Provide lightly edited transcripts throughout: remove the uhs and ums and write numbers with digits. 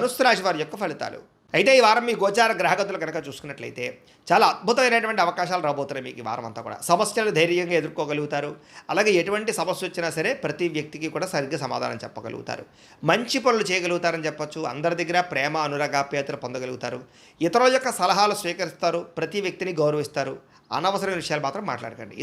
ధనుస్సు రాశి వారి యొక్క ఫలితాలు. అయితే ఈ వారం మీ గోచార గ్రహగతులు కనుక చూసుకున్నట్లయితే చాలా అద్భుతమైనటువంటి అవకాశాలు రాబోతున్నాయి మీకు ఈ వారం అంతా కూడా. సమస్యలు ధైర్యంగా ఎదుర్కోగలుగుతారు. అలాగే ఎటువంటి సమస్య వచ్చినా సరే ప్రతి వ్యక్తికి కూడా సరిగ్గా సమాధానం చెప్పగలుగుతారు. మంచి పనులు చేయగలుగుతారని చెప్పొచ్చు. అందరి దగ్గర ప్రేమ, అనురాగాప్యాయతలు పొందగలుగుతారు. ఇతరుల యొక్క సలహాలు స్వీకరిస్తారు. ప్రతి వ్యక్తిని గౌరవిస్తారు. అనవసరమైన విషయాలు మాత్రం మాట్లాడకండి.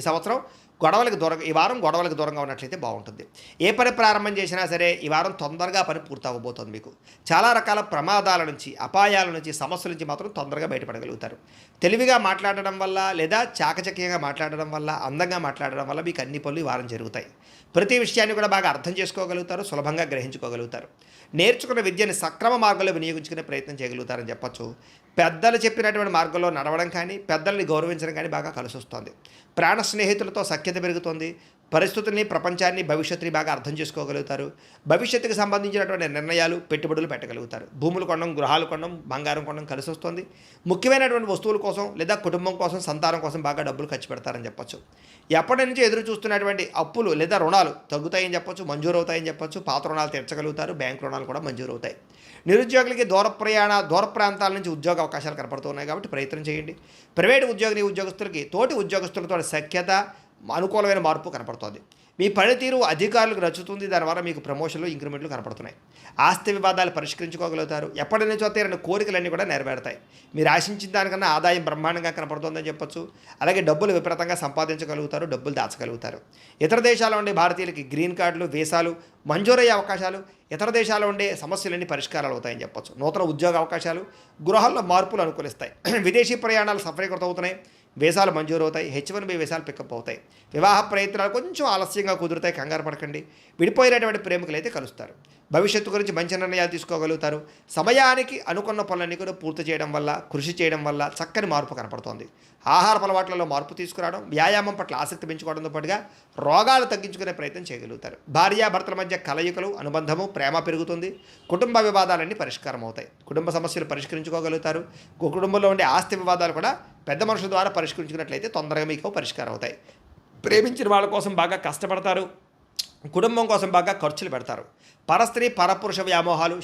ఈ వారం గొడవలకు దూరంగా ఉన్నట్లయితే బాగుంటుంది. ఏ పని ప్రారంభం చేసినా సరే ఈ వారం తొందరగా పని పూర్తవబోతోంది మీకు. చాలా రకాల ప్రమాదాల నుంచి, అపాయాల నుంచి, సమస్యల నుంచి మాత్రం తొందరగా బయటపడగలుగుతారు. తెలివిగా మాట్లాడడం వల్ల లేదా చాకచక్యంగా మాట్లాడడం వల్ల, అందంగా మాట్లాడడం వల్ల మీకు అన్ని పనులు ఈ వారం జరుగుతాయి. ప్రతి విషయాన్ని కూడా బాగా అర్థం చేసుకోగలుగుతారు. సులభంగా గ్రహించుకోగలుగుతారు. నేర్చుకున్న విద్యని సక్రమ మార్గంలో వినియోగించుకునే ప్రయత్నం చేయగలుగుతారని చెప్పొచ్చు. పెద్దలు చెప్పినటువంటి మార్గంలో నడవడం కానీ, పెద్దల్ని గౌరవించడం కానీ బాగా కలిసొస్తుంది. ప్రాణ స్నేహితులతో సఖ్యత పెరుగుతుంది. పరిస్థితుల్ని, ప్రపంచాన్ని, భవిష్యత్తుని బాగా అర్థం చేసుకోగలుగుతారు. భవిష్యత్తుకు సంబంధించినటువంటి నిర్ణయాలు, పెట్టుబడులు పెట్టగలుగుతారు. భూములు కొనడం, గృహాలు కొనడం, బంగారం కొనడం కలిసొస్తుంది. ముఖ్యమైనటువంటి వస్తువుల కోసం లేదా కుటుంబం కోసం, సంతానం కోసం బాగా డబ్బులు ఖర్చు పెడతారని చెప్పొచ్చు. ఎప్పటి నుంచి ఎదురు చూస్తున్నటువంటి అప్పులు లేదా రుణాలు తగ్గుతాయని చెప్పొచ్చు, మంజూరు అవుతాయని చెప్పొచ్చు. పాత రుణాలు తీర్చగలుగుతారు. బ్యాంకు రుణాలు కూడా మంజూరు అవుతాయి. నిరుద్యోగులకి దూర ప్రాంతాల నుంచి ఉద్యోగ అవకాశాలు కనపడుతున్నాయి కాబట్టి ప్రయత్నం చేయండి. ప్రైవేటు ఉద్యోగస్తులకి తోటి ఉద్యోగస్తులతో సఖ్యత, అనుకూలమైన మార్పు కనపడుతుంది. మీ పనితీరు అధికారులకు నచ్చుతుంది. దానివల్ల మీకు ప్రమోషన్లు, ఇంక్రిమెంట్లు కనపడుతున్నాయి. ఆస్తి వివాదాలు పరిష్కరించుకోగలుగుతారు. ఎప్పటి నుంచో తీరని కోరికలన్నీ కూడా నెరవేరుతాయి. మీరు ఆశించిన దానికన్నా ఆదాయం బ్రహ్మాండంగా కనపడుతుందని చెప్పొచ్చు. అలాగే డబ్బులు విపరీతంగా సంపాదించగలుగుతారు. డబ్బులు దాచగలుగుతారు. ఇతర దేశాల్లో ఉండే భారతీయులకి గ్రీన్ కార్డులు, వీసాలు మంజూరయ్యే అవకాశాలు, ఇతర దేశాల్లో ఉండే సమస్యలన్నీ పరిష్కారాలు అవుతాయని చెప్పొచ్చు. నూతన ఉద్యోగ అవకాశాలు, గృహాల్లో మార్పులు అనుకూలిస్తాయి. విదేశీ ప్రయాణాలు సఫలీకృతం అవుతున్నాయి. వీసాలు మంజూరు అవుతాయి. H1B వీసాలు పికప్ అవుతాయి. వివాహ ప్రయత్నాలు కొంచెం ఆలస్యంగా కుదురుతాయి. కంగారు పడకండి. విడిపోయినటువంటి ప్రేమికులు అయితే కలుస్తారు. భవిష్యత్తు గురించి మంచి నిర్ణయాలు తీసుకోగలుగుతారు. సమయానికి అనుకున్న పనులన్నీ కూడా పూర్తి చేయడం వల్ల, కృషి చేయడం వల్ల చక్కని మార్పు కనపడుతోంది. ఆహార అలవాట్లలో మార్పు తీసుకురావడం, వ్యాయామం పట్ల ఆసక్తి పెంచుకోవడంతో పాటుగా రోగాలు తగ్గించుకునే ప్రయత్నం చేయగలుగుతారు. భార్యాభర్తల మధ్య కలయికలు, అనుబంధము, ప్రేమ పెరుగుతుంది. కుటుంబ వివాదాలన్నీ పరిష్కారం అవుతాయి. కుటుంబ సమస్యలు పరిష్కరించుకోగలుగుతారు. కుటుంబంలో ఉండే ఆస్తి వివాదాలు కూడా పెద్ద మనుషుల ద్వారా పరిష్కరించుకున్నట్లయితే తొందరగా మీకు పరిష్కారం అవుతాయి. ప్రేమించిన వాళ్ళ కోసం బాగా కష్టపడతారు. కుటుంబం కోసం బాగా ఖర్చులు పెడతారు. పరస్త్రీ పరపురుష వ్యామోహాలు